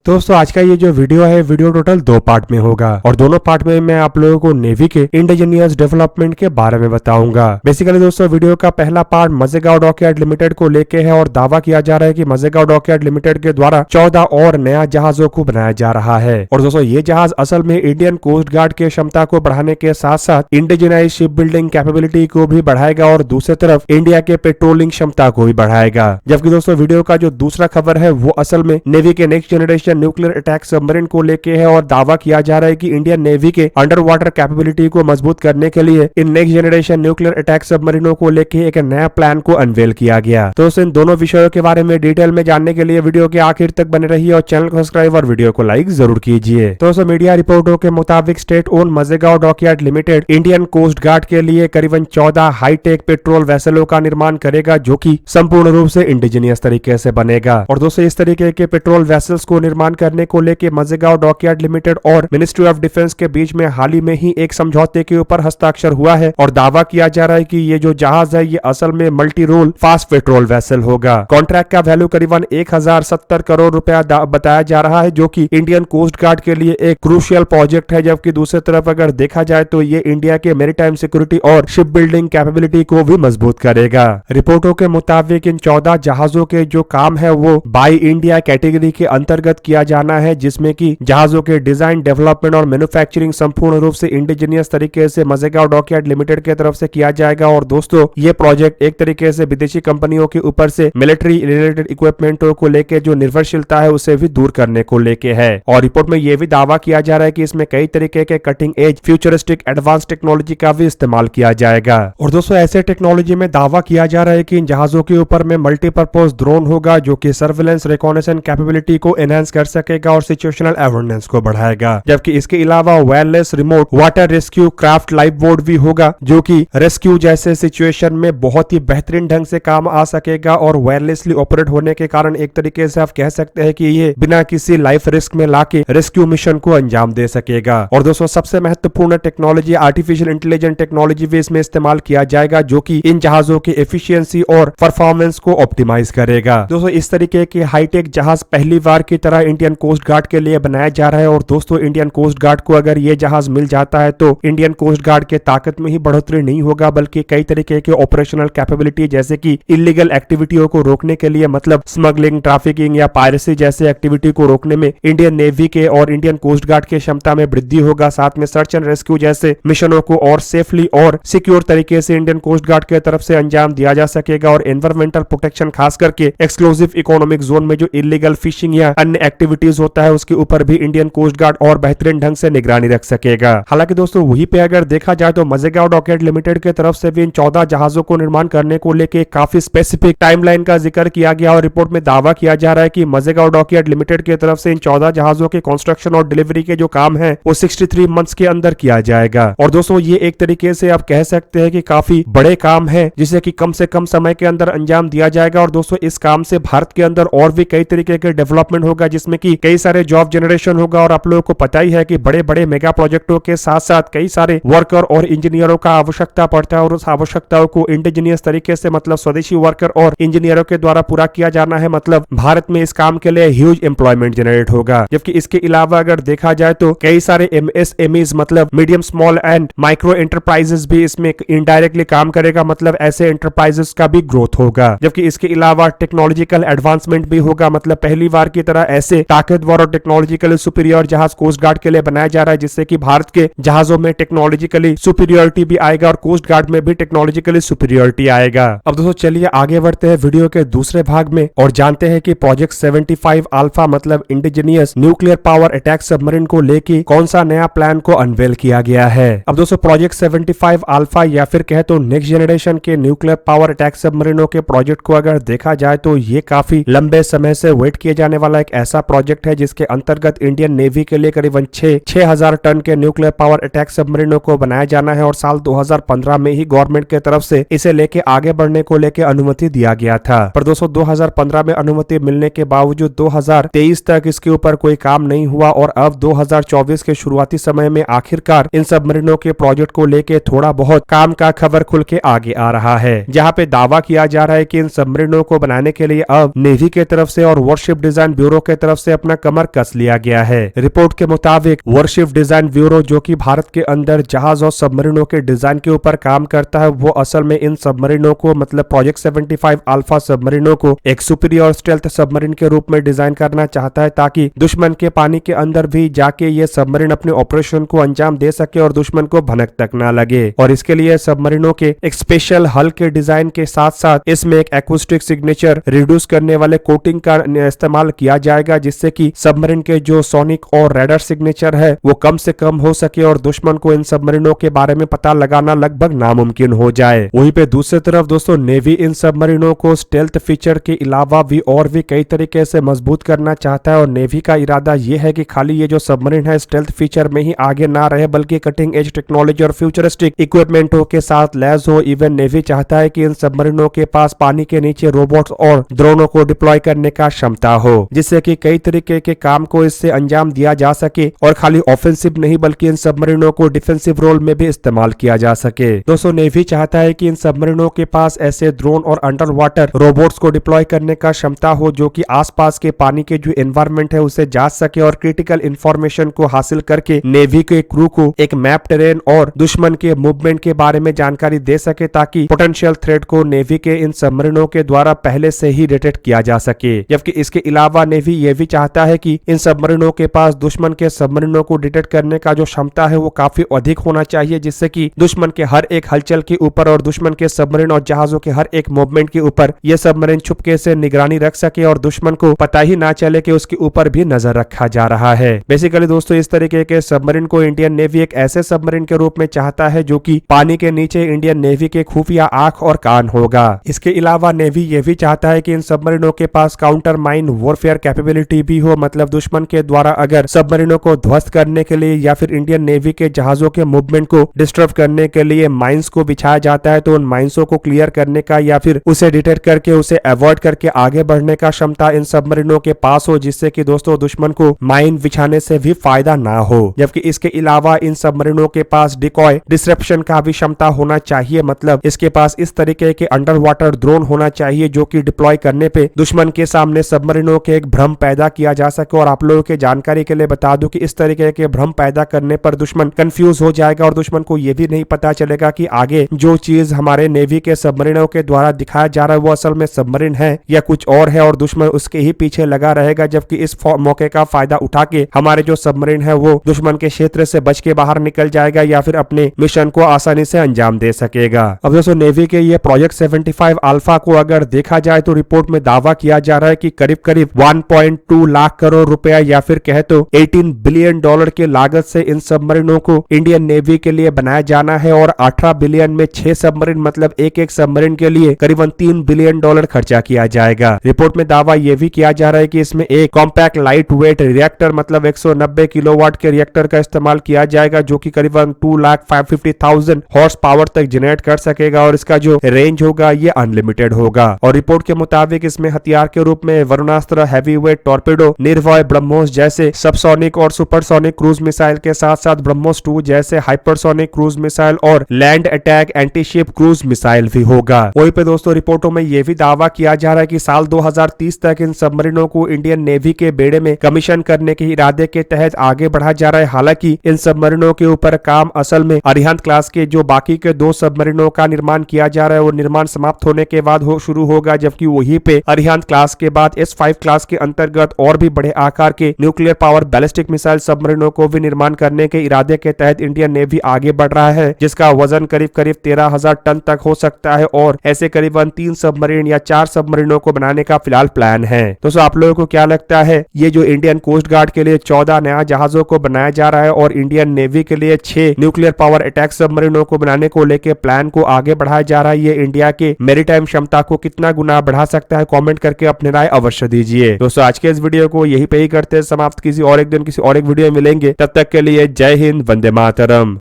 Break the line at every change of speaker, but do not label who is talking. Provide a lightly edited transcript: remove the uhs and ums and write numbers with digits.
दोस्तों आज का ये जो वीडियो है वीडियो टोटल 2 पार्ट में होगा और दोनों पार्ट में मैं आप लोगों को नेवी के इंडिजीनियस डेवलपमेंट के बारे में बताऊंगा। बेसिकली दोस्तों वीडियो का पहला पार्ट मजेगांव डॉकयार्ड लिमिटेड को लेके है और दावा किया जा रहा है कि मजेगांव डॉकयार्ड लिमिटेड के द्वारा 14 और नया जहाजों को बनाया जा रहा है। और दोस्तों ये जहाज असल में इंडियन कोस्ट गार्ड के क्षमता को बढ़ाने के साथ साथ इंडिजिनाइज शिप बिल्डिंग कैपेबिलिटी को भी बढ़ाएगा और दूसरी तरफ इंडिया के पेट्रोलिंग क्षमता को भी बढ़ाएगा। जबकि दोस्तों वीडियो का जो दूसरा खबर है वो असल में नेवी के next generation nuclear attack submarine को लेके है और दावा किया जा रहा है कि इंडियन नेवी के अंडर वाटर कैपेबिलिटी को मजबूत करने के लिए इन नेक्स्ट जनरेशन न्यूक्लियर अटैक सबमरीनों को लेके एक नया प्लान को अनवेल किया गया। तो इन दोनों विषयों के बारे में डिटेल में जानने के लिए वीडियो के आखिर तक बने रहिए और चैनल को सब्सक्राइब और वीडियो को लाइक जरूर कीजिए। तो मीडिया रिपोर्टों के मुताबिक state own Mazagon dockyard limited Indian coast guard के लिए करीबन 14 हाईटेक पेट्रोल वेसलों का निर्माण करेगा जो कि संपूर्ण रूप से इंडिजीनियस तरीके से बनेगा। और दोस्तों इस तरीके के पेट्रोल वेसल्स को निर्माण करने को लेके मजेगांव डॉकयार्ड लिमिटेड और मिनिस्ट्री ऑफ डिफेंस के बीच में हाल ही में ही एक समझौते के ऊपर हस्ताक्षर हुआ है और दावा किया जा रहा है कि ये जो जहाज है ये असल में multi role fast patrol vessel होगा। कॉन्ट्रैक्ट का वैल्यू करीबन 1070 करोड़ रुपया बताया जा रहा है जो कि इंडियन कोस्ट गार्ड के लिए एक क्रूशियल प्रोजेक्ट है। जबकि दूसरी तरफ अगर देखा जाए तो ये इंडिया के मैरीटाइम सिक्योरिटी और शिप बिल्डिंग कैपेबिलिटी को भी मजबूत करेगा। रिपोर्टों के मुताबिक इन 14 जहाजों के जो काम है वो बाई इंडिया कैटेगरी के अंतर्गत किया जाना है जिसमें कि जहाजों के डिजाइन डेवलपमेंट और मैन्युफैक्चरिंग संपूर्ण रूप से इंडिजीनियस तरीके से मजेगांव डॉकयार्ड लिमिटेड की तरफ से किया जाएगा। और दोस्तों ये प्रोजेक्ट एक तरीके से विदेशी कंपनियों के ऊपर से मिलिट्री रिलेटेड इक्विपमेंटों को लेके जो निर्भरशीलता है उसे भी दूर करने को लेके है। और रिपोर्ट में यह भी दावा किया जा रहा है कि इसमें कई तरीके के cutting edge futuristic advance technology का भी इस्तेमाल किया जाएगा। और दोस्तों ऐसे टेक्नोलॉजी में दावा किया जा रहा है कि इन जहाजों के ऊपर में मल्टीपर्पज ड्रोन होगा जो कि सर्विलेंस रिकॉनेसेंस कैपेबिलिटी को एनहांस कर सकेगा और सिचुएशनल अवेयरनेस को बढ़ाएगा। जबकि इसके अलावा wireless remote water rescue craft life board भी होगा जो कि रेस्क्यू जैसे सिचुएशन में बहुत ही बेहतरीन ढंग से काम आ सकेगा और वायरलेसली ऑपरेट होने के कारण एक तरीके से आप कह सकते हैं कि ये बिना किसी लाइफ रिस्क में लाके रेस्क्यू मिशन को अंजाम दे सकेगा। और दोस्तों सबसे महत्वपूर्ण टेक्नोलॉजी आर्टिफिशियल इंटेलिजेंस टेक्नोलॉजी भी इसमें इस्तेमाल किया जाएगा जो कि इन जहाजों की एफिशिएंसी और परफॉर्मेंस को ऑप्टिमाइज करेगा। दोस्तों इस तरीके के हाईटेक जहाज पहली बार की तरह इंडियन कोस्ट गार्ड के लिए बनाया जा रहा है। और दोस्तों इंडियन कोस्ट गार्ड को अगर ये जहाज मिल जाता है तो इंडियन कोस्ट गार्ड के ताकत में ही बढ़ोतरी नहीं होगा बल्कि कई तरीके के ऑपरेशनल कैपेबिलिटी जैसे कि इलीगल एक्टिविटियों को रोकने के लिए मतलब स्मगलिंग ट्रैफिकिंग या पायरेसी जैसे एक्टिविटी को रोकने में इंडियन नेवी के और इंडियन कोस्ट गार्ड की क्षमता में वृद्धि होगा। साथ में सर्च एंड रेस्क्यू जैसे मिशनों को और सेफली और सिक्योर तरीके से इंडियन कोस्ट गार्ड की तरफ से अंजाम दिया जा सकेगा। और एनवायरमेंटल प्रोटेक्शन खास करके एक्सक्लूसिव इकोनॉमिक जोन में जो इलीगल फिशिंग या अन्य एक्टिविटीज होता है उसके ऊपर भी इंडियन कोस्ट गार्ड और बेहतरीन ढंग से निगरानी रख सकेगा। हालांकि दोस्तों वहीं पे अगर देखा जाए तो मजेगांव डॉकयार्ड लिमिटेड की तरफ से भी इन 14 जहाजों को निर्माण करने को लेके काफी स्पेसिफिक टाइमलाइन का जिक्र किया गया और रिपोर्ट में दावा किया जा रहा है कि मजेगांव डॉकयार्ड लिमिटेड की तरफ से इन 14 जहाजों के कंस्ट्रक्शन और डिलीवरी के जो काम है वो 63 मंथ्स के अंदर किया जाएगा। और दोस्तों ये एक तरीके से आप कह सकते हैं कि काफी बड़े काम है जिसे कि कम से कम समय के अंदर अंजाम दिया जाएगा। और दोस्तों इस काम से भारत के अंदर और भी कई तरीके के डेवलपमेंट होगा जिसमें कि कई सारे जॉब जनरेशन होगा। और आप लोगों को पता ही है कि बड़े बड़े मेगा प्रोजेक्टों के साथ साथ कई सारे वर्कर और इंजीनियरों का आवश्यकता पड़ता है और उस आवश्यकताओं को इंडिजीनियस तरीके से मतलब स्वदेशी वर्कर और इंजीनियरों के द्वारा पूरा किया जाना है। मतलब भारत में इस काम के लिए ह्यूज एम्प्लॉयमेंट जनरेट होगा। जबकि इसके अलावा अगर देखा जाए तो कई सारे एमएसएमईज मतलब medium small and micro enterprises भी इसमें इनडायरेक्टली काम करेगा मतलब ऐसे एंटरप्राइजेस का भी ग्रोथ होगा। जबकि इसके अलावा टेक्नोलॉजिकल एडवांसमेंट भी होगा मतलब पहली बार की तरह ऐसे ताकतवर और टेक्नोलॉजिकली सुपीरियर जहाज कोस्ट गार्ड के लिए बनाया जा रहा है जिससे कि भारत के जहाजों में टेक्नोलॉजिकली सुपीरियरिटी भी आएगा और कोस्ट गार्ड में भी टेक्नोलॉजिकली सुपीरियरिटी आएगा। अब दोस्तों चलिए आगे बढ़ते हैं वीडियो के दूसरे भाग में और जानते हैं कि प्रोजेक्ट 75 अल्फा मतलब indigenous nuclear power attack submarine को लेके कौन सा नया प्लान को अनवेल किया गया है। अब दोस्तों प्रोजेक्ट 75 अल्फा या फिर कहे तो नेक्स्ट जनरेशन के न्यूक्लियर पावर अटैक सबमरीनों के प्रोजेक्ट को अगर देखा जाए तो ये काफी लंबे समय से वेट किए जाने वाला एक ऐसा प्रोजेक्ट है जिसके अंतर्गत इंडियन नेवी के लिए करीबन 6000 टन के न्यूक्लियर पावर अटैक सबमरीनों को बनाया जाना है। और साल 2015 में ही गवर्नमेंट की तरफ से इसे लेके आगे बढ़ने को लेके अनुमति दिया गया था। पर दोस्तों 2015 में अनुमति मिलने के बावजूद 2023 तक इसके ऊपर कोई काम नहीं हुआ और अब 2024 के शुरुआती समय में आखिरकार इन सबमरीनों के प्रोजेक्ट को लेके थोड़ा बहुत काम का खबर खुल के आगे आ रहा है जहाँ पे दावा किया जा रहा है कि इन सबमरीनों को बनाने के लिए अब नेवी की तरफ से और वॉरशिप डिजाइन ब्यूरो की तरफ तरफ से अपना कमर कस लिया गया है। रिपोर्ट के मुताबिक वॉरशिप डिजाइन ब्यूरो, जो कि भारत के अंदर जहाज और सबमरीनों के डिजाइन के ऊपर काम करता है, वो असल में इन सबमरीनों को मतलब प्रोजेक्ट 75 अल्फा सबमरीनों को एक सुपीरियर स्टेल्थ सबमरीन के रूप में डिजाइन करना चाहता है, ताकि दुश्मन के पानी के अंदर भी जाके ये सबमरीन अपने ऑपरेशन को अंजाम दे सके और दुश्मन को भनक तक ना लगे। और इसके लिए सबमरीनों के एक स्पेशल हल के डिजाइन के साथ साथ इसमें एक एक्यूस्टिक सिग्नेचर रिड्यूस करने वाले कोटिंग का इस्तेमाल किया जाएगा, जिससे कि सबमरीन के जो सोनिक और रडार सिग्नेचर है वो कम से कम हो सके और दुश्मन को इन सबमरीनों के बारे में पता लगाना लगभग नामुमकिन हो जाए। वहीं पे दूसरी तरफ दोस्तों नेवी इन सबमरीनों को स्टेल्थ फीचर के अलावा भी और भी कई तरीके से मजबूत करना चाहता है। और नेवी का इरादा यह है कि खाली ये जो सबमरीन है स्टेल्थ फीचर में ही आगे ना रहे, बल्कि कटिंग एज टेक्नोलॉजी और फ्यूचरिस्टिक इक्विपमेंटों के साथ लैस हो। इवन नेवी चाहता है कि इन सबमरीनों के पास पानी के नीचे रोबोट्स और ड्रोनों को डिप्लॉय करने का क्षमता हो, जिससे कि कई तरीके के काम को इससे अंजाम दिया जा सके और खाली ऑफेंसिव नहीं बल्कि इन सबमरीनों को डिफेंसिव रोल में भी इस्तेमाल किया जा सके। दोस्तों नेवी चाहता है कि इन सबमरीनों के पास ऐसे ड्रोन और अंडर वाटर रोबोट्स को डिप्लॉय करने का क्षमता हो, जो कि आसपास के पानी के जो एनवायरमेंट है उसे जांच सके और क्रिटिकल इंफॉर्मेशन को हासिल करके नेवी के क्रू को एक मैप टेरेन और दुश्मन के मूवमेंट के बारे में जानकारी दे सके, ताकि पोटेंशियल थ्रेट को नेवी के इन सबमरीनों के द्वारा पहले से ही डिटेक्ट किया जा सके। जबकि इसके अलावा नेवी ये भी चाहता है कि इन सबमरीनों के पास दुश्मन के सबमरीनों को डिटेक्ट करने का जो क्षमता है वो काफी अधिक होना चाहिए, जिससे कि दुश्मन के हर एक हलचल के ऊपर और दुश्मन के सबमरीन और जहाजों के हर एक मूवमेंट के ऊपर ये सबमरीन छुपके से निगरानी रख सके और दुश्मन को पता ही ना चले कि उसके ऊपर भी नजर रखा जा रहा है। बेसिकली दोस्तों इस तरीके के सबमरीन को इंडियन नेवी एक ऐसे सबमरीन के रूप में चाहता है जो कि पानी के नीचे इंडियन नेवी के खुफिया आंख और कान होगा। इसके अलावा नेवी ये भी चाहता है कि इन सबमरीनों के पास काउंटर माइन वॉरफेयर कैपेबिलिटी भी हो, मतलब दुश्मन के द्वारा अगर सबमरीनों को ध्वस्त करने के लिए या फिर इंडियन नेवी के जहाजों के मूवमेंट को डिस्टर्ब करने के लिए माइंस को बिछाया जाता है, तो उन माइंसों को क्लियर करने का या फिर उसे डिटेक्ट करके उसे अवॉइड करके आगे बढ़ने का क्षमता इन सबमरीनों के पास हो, जिससे कि दोस्तों दुश्मन को माइन बिछाने से भी फायदा ना हो। जबकि इसके अलावा इन सबमरीनों के पास डिकॉय डिस्ट्रप्शन का भी क्षमता होना चाहिए, मतलब इसके पास इस तरीके के अंडर वाटर ड्रोन होना चाहिए जो कि डिप्लॉय करने पे दुश्मन के सामने सबमरीनों के एक भ्रम पैदा किया जा सके। और आप लोगों के जानकारी के लिए बता दूं कि इस तरीके के भ्रम पैदा करने पर दुश्मन कंफ्यूज हो जाएगा और दुश्मन को यह भी नहीं पता चलेगा कि आगे जो चीज हमारे नेवी के सबमरीनों के द्वारा दिखाया जा रहा है वो असल में सबमरीन है या कुछ और है, और दुश्मन उसके ही पीछे लगा रहेगा। जबकि इस मौके का फायदा उठा के हमारे जो सबमरीन है वो दुश्मन के क्षेत्र से बच के बाहर निकल जाएगा या फिर अपने मिशन को आसानी से अंजाम दे सकेगा। अब दोस्तों नेवी के ये प्रोजेक्ट 75 अल्फा को अगर देखा जाए तो रिपोर्ट में दावा किया जा रहा है कि करीब करीब 1.2 लाख करोड़ रुपया या फिर कहे तो 18 बिलियन डॉलर की लागत से इन सबमरीनों को इंडियन नेवी के लिए बनाया जाना है और 18 बिलियन में 6 सबमरीन, मतलब एक एक सबमरीन के लिए करीबन 3 बिलियन डॉलर खर्चा किया जाएगा। रिपोर्ट में दावा यह भी किया जा रहा है कि इसमें एक कॉम्पैक्ट लाइट वेट रिएक्टर मतलब 190 किलोवाट के रिएक्टर का इस्तेमाल किया जाएगा, जो कि करीबन 2,50,000 हॉर्स पावर तक जनरेट कर सकेगा और इसका जो रेंज होगा ये अनलिमिटेड होगा। और रिपोर्ट के मुताबिक इसमें हथियार के रूप में वरुणास्त्र, हैवीवेट टॉर्पेडो, निर्भय, ब्रह्मोस जैसे सबसोनिक और सुपरसोनिक क्रूज मिसाइल के साथ साथ ब्रह्मोस 2 जैसे हाइपरसोनिक क्रूज मिसाइल और land attack antiship cruise missile भी होगा। वहीं पे दोस्तों रिपोर्टों में यह भी दावा किया जा रहा है कि साल 2030 तक इन सबमरीनों को इंडियन नेवी के बेड़े में कमीशन करने के इरादे के तहत आगे बढ़ा जा रहा है। हालांकि इन सबमरीनों के ऊपर काम असल में अरिहंत क्लास के जो बाकी के 2 सबमरीनों का निर्माण किया जा रहा है वो निर्माण समाप्त होने के बाद शुरू होगा, जबकि वहीं पे अरिहंत क्लास के बाद S5 क्लास के अंतर्गत और भी बड़े आकार के न्यूक्लियर पावर बैलिस्टिक मिसाइल सबमरीनों को भी निर्माण करने के इरादे के तहत इंडियन नेवी आगे बढ़ रहा है, जिसका वजन करीब करीब 13,000 टन तक हो सकता है और ऐसे करीबन 3 सबमरीन या 4 सबमरीनों को बनाने का फिलहाल प्लान है। दोस्तों आप लोगों को क्या लगता है, ये जो इंडियन कोस्ट गार्ड के लिए 14 नया जहाजों को बनाया जा रहा है और इंडियन नेवी के लिए 6 न्यूक्लियर पावर अटैक सबमरीनों को बनाने को लेकर प्लान को आगे बढ़ाया जा रहा है, ये इंडिया के मैरीटाइम क्षमता को कितना गुना बढ़ा सकता है? कमेंट करके अपने राय अवश्य दीजिए। दोस्तों आज के इस वीडियो को यही पे ही करते हैं समाप्त। किसी और एक दिन किसी और एक वीडियो मिलेंगे, तब तक के लिए जय हिंद, वंदे मातरम।